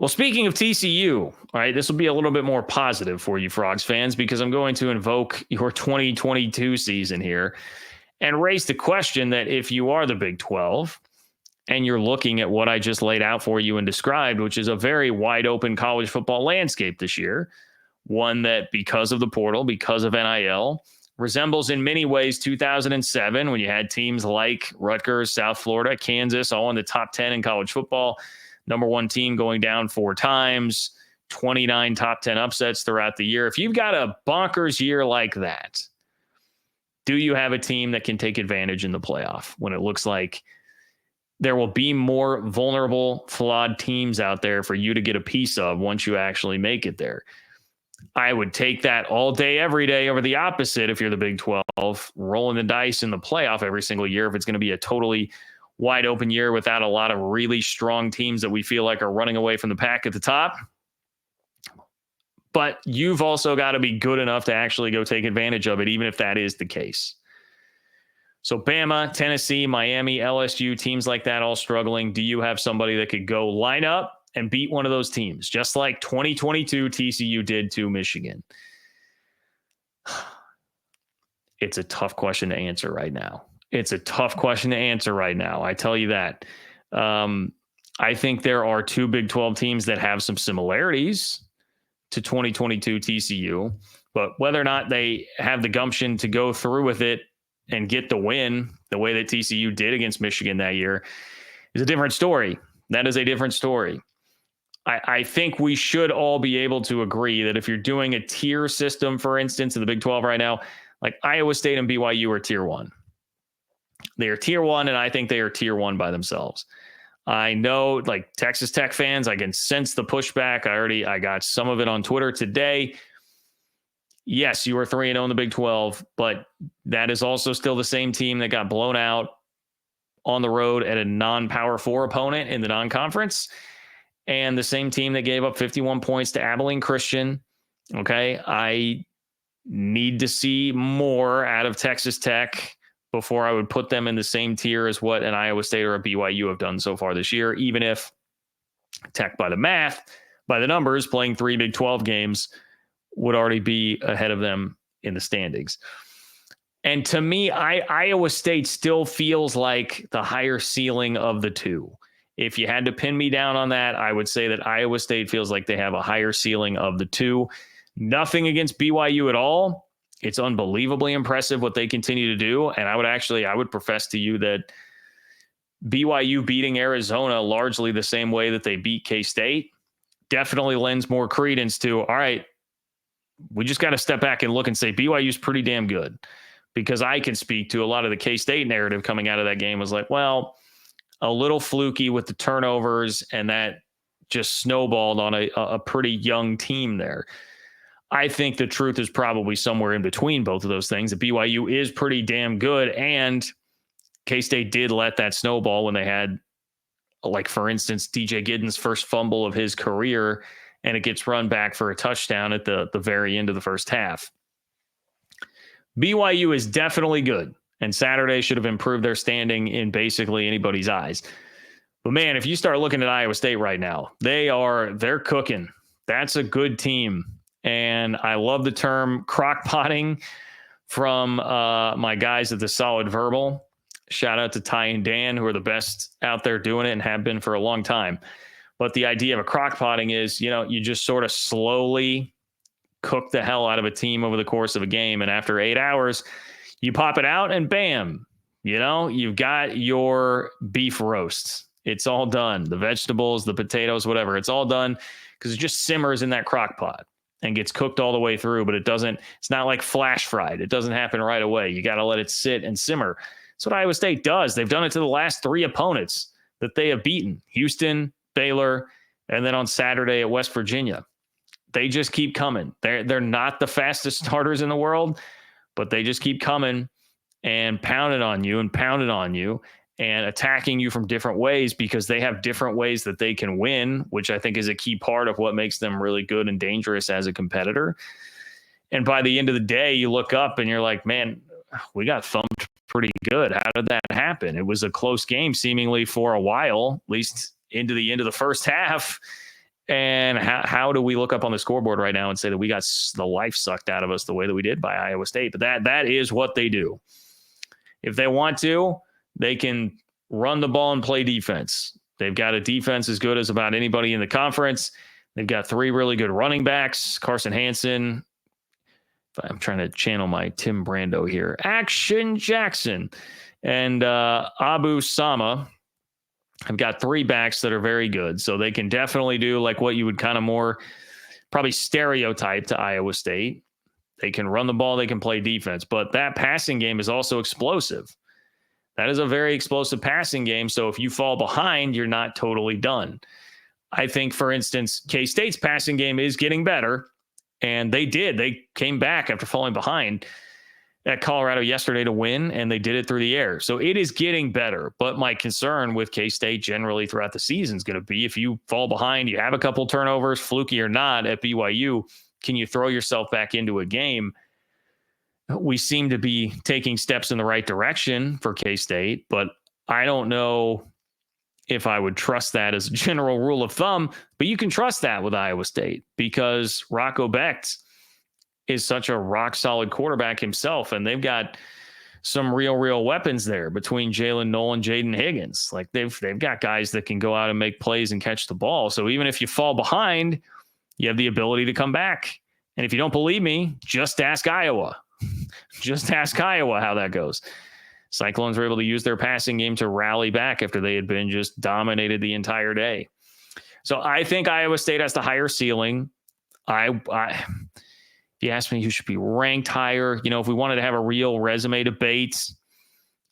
Well, speaking of TCU, all right, this will be a little bit more positive for you Frogs fans because I'm going to invoke your 2022 season here and raise the question that if you are the Big 12 and you're looking at what I just laid out for you and described, which is a very wide open college football landscape this year, one that because of the portal, because of NIL, resembles in many ways 2007 when you had teams like Rutgers, South Florida, Kansas, all in the top 10 in college football. Number one team going down 4 times, 29 top 10 upsets throughout the year. If you've got a bonkers year like that, do you have a team that can take advantage in the playoff when it looks like there will be more vulnerable, flawed teams out there for you to get a piece of once you actually make it there? I would take that all day, every day over the opposite if you're the Big 12, rolling the dice in the playoff every single year if it's going to be a totally wide open year without a lot of really strong teams that we feel like are running away from the pack at the top. But you've also got to be good enough to actually go take advantage of it, even if that is the case. So Bama, Tennessee, Miami, LSU, teams like that all struggling. Do you have somebody that could go line up and beat one of those teams, just like 2022 TCU did to Michigan? It's a tough question to answer right now. I tell you that. I think there are 2 Big 12 teams that have some similarities to 2022 TCU, but whether or not they have the gumption to go through with it and get the win the way that TCU did against Michigan that year is a different story. That is a different story. I think we should all be able to agree that if you're doing a tier system, for instance, in the Big 12 right now, like Iowa State and BYU are tier 1. They are tier 1, and I think they are tier 1 by themselves. I know, like Texas Tech fans, I can sense the pushback. I got some of it on Twitter today. Yes, you are 3-0 in the Big 12, but that is also still the same team that got blown out on the road at a non-Power 4 opponent in the non-conference, and the same team that gave up 51 points to Abilene Christian. Okay, I need to see more out of Texas Tech before I would put them in the same tier as what an Iowa State or a BYU have done so far this year, even if Tech by the math, by the numbers, playing 3 Big 12 games would already be ahead of them in the standings. And to me, Iowa State still feels like the higher ceiling of the 2. If you had to pin me down on that, I would say that Iowa State feels like they have a higher ceiling of the 2. Nothing against BYU at all. It's unbelievably impressive what they continue to do. And I would profess to you that BYU beating Arizona largely the same way that they beat K-State definitely lends more credence to, all right, we just got to step back and look and say BYU's pretty damn good. Because I can speak to a lot of the K-State narrative coming out of that game was like, well, a little fluky with the turnovers, and that just snowballed on a pretty young team there. I think the truth is probably somewhere in between both of those things. That BYU is pretty damn good, and K-State did let that snowball when they had, like, for instance, DJ Giddens' first fumble of his career, and it gets run back for a touchdown at the very end of the first half. BYU is definitely good, and Saturday should have improved their standing in basically anybody's eyes. But man, if you start looking at Iowa State right now, they're cooking. That's a good team. And I love the term crock-potting from my guys at the Solid Verbal. Shout out to Ty and Dan, who are the best out there doing it and have been for a long time. But the idea of a crock-potting is, you just sort of slowly cook the hell out of a team over the course of a game. And after 8 hours, you pop it out and bam, you've got your beef roast. It's all done. The vegetables, the potatoes, whatever, it's all done because it just simmers in that crock pot and gets cooked all the way through, but it's not like flash fried. It doesn't happen right away. You got to let it sit and simmer. That's what Iowa State does. They've done it to the last 3 opponents that they have beaten: Houston, Baylor, and then on Saturday at West Virginia. They just keep coming. They're not the fastest starters in the world, but they just keep coming and pounding on you and attacking you from different ways because they have different ways that they can win, which I think is a key part of what makes them really good and dangerous as a competitor. And by the end of the day, you look up and you're like, man, we got thumped pretty good. How did that happen? It was a close game seemingly for a while, at least into the end of the first half. fan, how do we look up on the scoreboard right now and say that we got the life sucked out of us the way that we did by Iowa State? But that is what they do. If they want to, they can run the ball and play defense. They've got a defense as good as about anybody in the conference. They've got 3 really good running backs, Carson Hansen. I'm trying to channel my Tim Brando here. Action Jackson and Abu Sama. I've got 3 backs that are very good. So they can definitely do like what you would kind of more probably stereotype to Iowa State. They can run the ball. They can play defense. But that passing game is also explosive. That is a very explosive passing game. So if you fall behind, you're not totally done. I think, for instance, K-State's passing game is getting better. And they did. They came back after falling behind at Colorado yesterday to win, and they did it through the air. So it is getting better. But my concern with K-State generally throughout the season is going to be if you fall behind, you have a couple turnovers, fluky or not, at BYU, can you throw yourself back into a game? We seem to be taking steps in the right direction for K-State, but I don't know if I would trust that as a general rule of thumb, but you can trust that with Iowa State because Rocco Becht is such a rock solid quarterback himself. And they've got some real weapons there between Jalen Noel and Jaden Higgins. Like they've got guys that can go out and make plays and catch the ball. So even if you fall behind, you have the ability to come back. And if you don't believe me, just ask Iowa. Just ask Iowa how that goes. Cyclones were able to use their passing game to rally back after they had been just dominated the entire day. So I think Iowa State has the higher ceiling. If you ask me who should be ranked higher, if we wanted to have a real resume debate,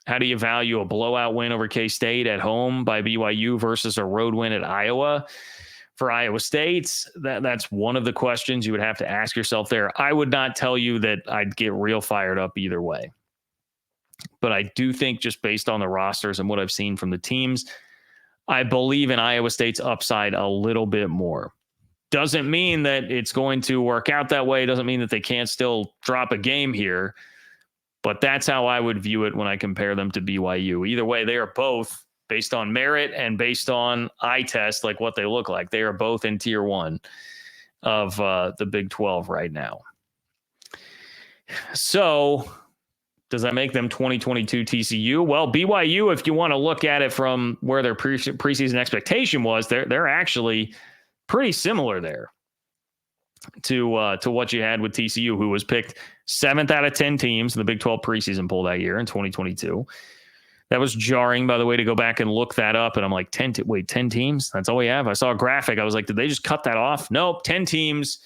how do you value a blowout win over K-State at home by BYU versus a road win at Iowa? For Iowa State, that's one of the questions you would have to ask yourself there. I would not tell you that I'd get real fired up either way. But I do think just based on the rosters and what I've seen from the teams, I believe in Iowa State's upside a little bit more. Doesn't mean that it's going to work out that way. Doesn't mean that they can't still drop a game here. But that's how I would view it when I compare them to BYU. Either way, they are both based on merit and based on eye test, like what they look like. They are both in tier 1 of the Big 12 right now. So does that make them 2022 TCU? Well, BYU, if you want to look at it from where their preseason expectation was, they're actually pretty similar there to what you had with TCU, who was picked 7th out of 10 teams in the Big 12 preseason poll that year in 2022. That was jarring, by the way, to go back and look that up. And I'm like, 10 teams? That's all we have? I saw a graphic. I was like, did they just cut that off? Nope, 10 teams.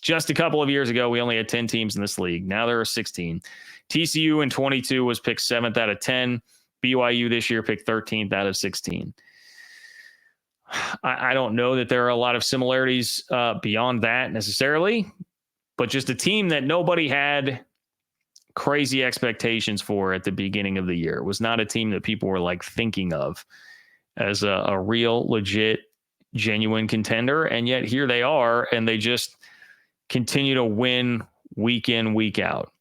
Just a couple of years ago, we only had 10 teams in this league. Now there are 16. TCU in 22 was picked 7th out of 10. BYU this year picked 13th out of 16. I don't know that there are a lot of similarities beyond that necessarily, but just a team that nobody had crazy expectations for at the beginning of the year. It was not a team that people were like thinking of as a real, legit, genuine contender. And yet here they are, and they just continue to win week in, week out.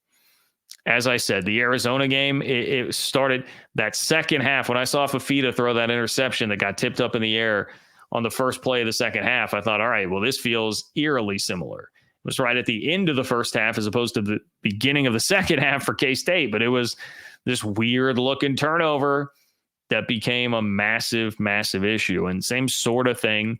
As I said, the Arizona game, it started that second half. When I saw Fafita throw that interception that got tipped up in the air on the first play of the second half, I thought, all right, well, this feels eerily similar. It was right at the end of the first half as opposed to the beginning of the second half for K-State, but it was this weird looking turnover that became a massive, massive issue. And same sort of thing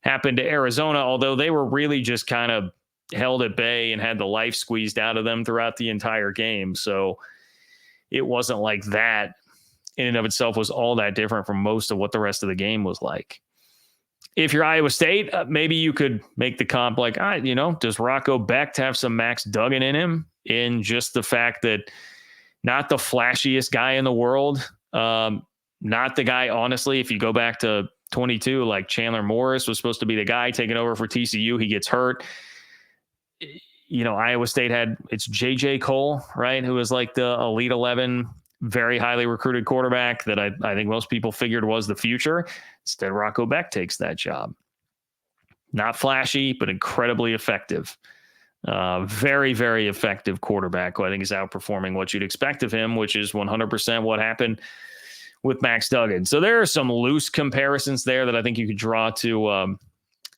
happened to Arizona, although they were really just kind of held at bay and had the life squeezed out of them throughout the entire game. So it wasn't like that in and of itself was all that different from most of what the rest of the game was like. If you're Iowa State, maybe you could make the comp like, does Rocco Becht have some Max Duggan in him, in just the fact that not the flashiest guy in the world, not the guy, honestly, if you go back to 22, like Chandler Morris was supposed to be the guy taking over for TCU. He gets hurt. Iowa State had it's JJ Cole, right? Who was like the Elite 11, very highly recruited quarterback that I think most people figured was the future. Instead, Rocco Becht takes that job. Not flashy, but incredibly effective. Very, very effective quarterback who I think is outperforming what you'd expect of him, which is 100% what happened with Max Duggan. So there are some loose comparisons there that I think you could draw to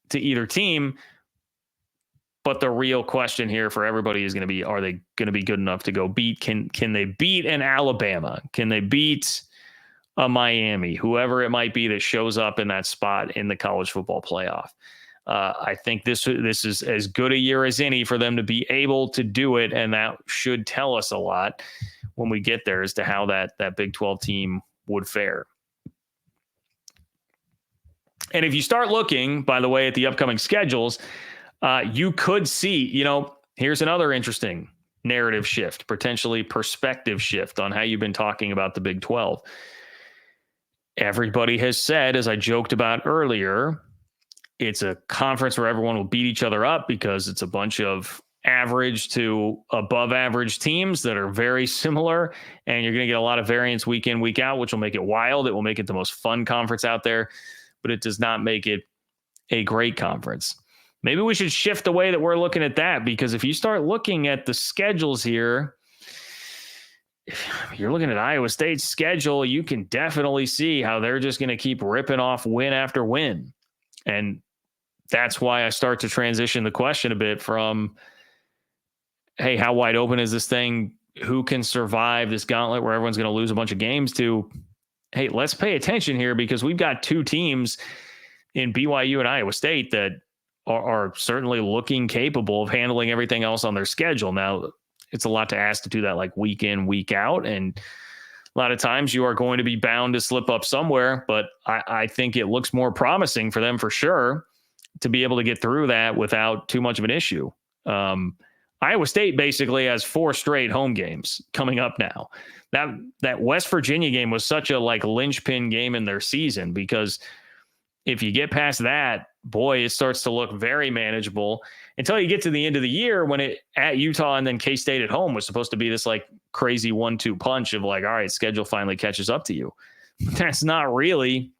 to either team. But the real question here for everybody is going to be, are they going to be good enough to go beat? Can they beat an Alabama? Can they beat a Miami? Whoever it might be that shows up in that spot in the college football playoff. I think this is as good a year as any for them to be able to do it, and that should tell us a lot when we get there as to how that Big 12 team would fare. And if you start looking, by the way, at the upcoming schedules, you could see, here's another interesting narrative shift, potentially perspective shift on how you've been talking about the Big 12. Everybody has said, as I joked about earlier, it's a conference where everyone will beat each other up because it's a bunch of average to above average teams that are very similar, and you're going to get a lot of variance week in, week out, which will make it wild. It will make it the most fun conference out there, but it does not make it a great conference. Maybe we should shift the way that we're looking at that, because if you start looking at the schedules here, if you're looking at Iowa State's schedule, you can definitely see how they're just going to keep ripping off win after win. And that's why I start to transition the question a bit from, hey, how wide open is this thing? Who can survive this gauntlet where everyone's going to lose a bunch of games to, hey, let's pay attention here, because we've got two teams in BYU and Iowa State that are certainly looking capable of handling everything else on their schedule. Now, it's a lot to ask to do that like week in, week out. And a lot of times you are going to be bound to slip up somewhere, but I think it looks more promising for them for sure to be able to get through that without too much of an issue. Iowa State basically has 4 straight home games coming up now. That West Virginia game was such a linchpin game in their season, because if you get past that, boy, it starts to look very manageable until you get to the end of the year when it at Utah and then K-State at home was supposed to be this crazy 1-2 punch of all right, schedule finally catches up to you. That's not really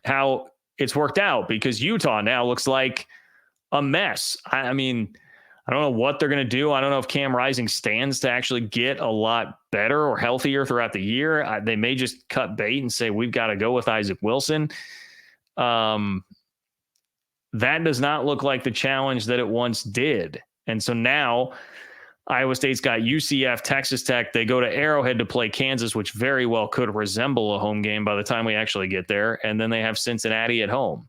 how it's worked out, because Utah now looks like a mess. I mean, I don't know what they're going to do. I don't know if Cam Rising stands to actually get a lot better or healthier throughout the year. They may just cut bait and say, we've got to go with Isaac Wilson. That does not look like the challenge that it once did. And so now Iowa State's got UCF, Texas Tech. They go to Arrowhead to play Kansas, which very well could resemble a home game by the time we actually get there. And then they have Cincinnati at home.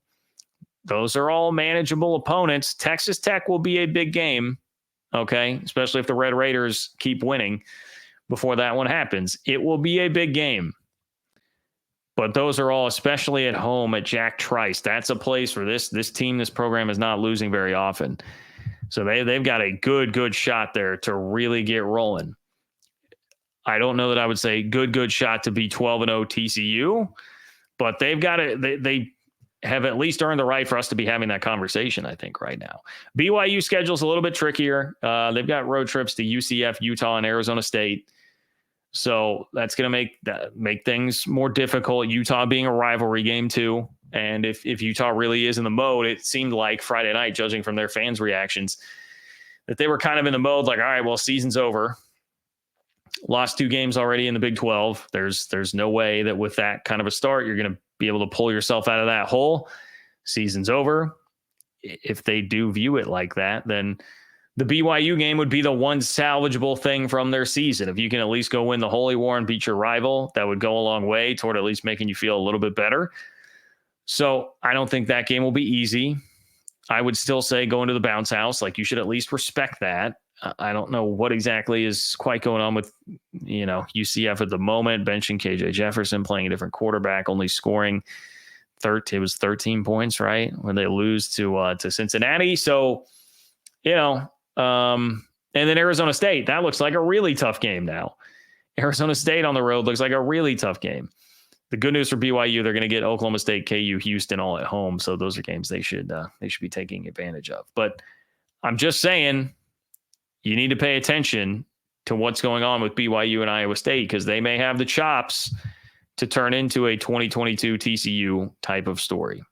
Those are all manageable opponents. Texas Tech will be a big game, okay, especially if the Red Raiders keep winning before that one happens. It will be a big game. But those are all, especially at home at Jack Trice. That's a place where this team, this program is not losing very often. So they've got a good shot there to really get rolling. I don't know that I would say good shot to be 12-0 TCU, but they've got they have at least earned the right for us to be having that conversation, I think, right now. BYU schedule's a little bit trickier. They've got road trips to UCF, Utah, and Arizona State. So that's going to make things more difficult. Utah being a rivalry game too. And if Utah really is in the mode, it seemed like Friday night, judging from their fans' reactions, that they were kind of in the mode like, all right, well, season's over. Lost 2 games already in the Big 12. There's no way that with that kind of a start, you're going to be able to pull yourself out of that hole. Season's over. If they do view it like that, then the BYU game would be the one salvageable thing from their season. If you can at least go win the Holy War and beat your rival, that would go a long way toward at least making you feel a little bit better. So I don't think that game will be easy. I would still say going to the bounce house, you should at least respect that. I don't know what exactly is quite going on with, UCF at the moment, benching KJ Jefferson, playing a different quarterback, only scoring it was 13 points, right? When they lose to Cincinnati. So, and then Arizona State, that looks like a really tough game now. Arizona State on the road looks like a really tough game. The good news for BYU, they're going to get Oklahoma State, KU, Houston all at home. So those are games they should be taking advantage of. But I'm just saying, you need to pay attention to what's going on with BYU and Iowa State, because they may have the chops to turn into a 2022 TCU type of story.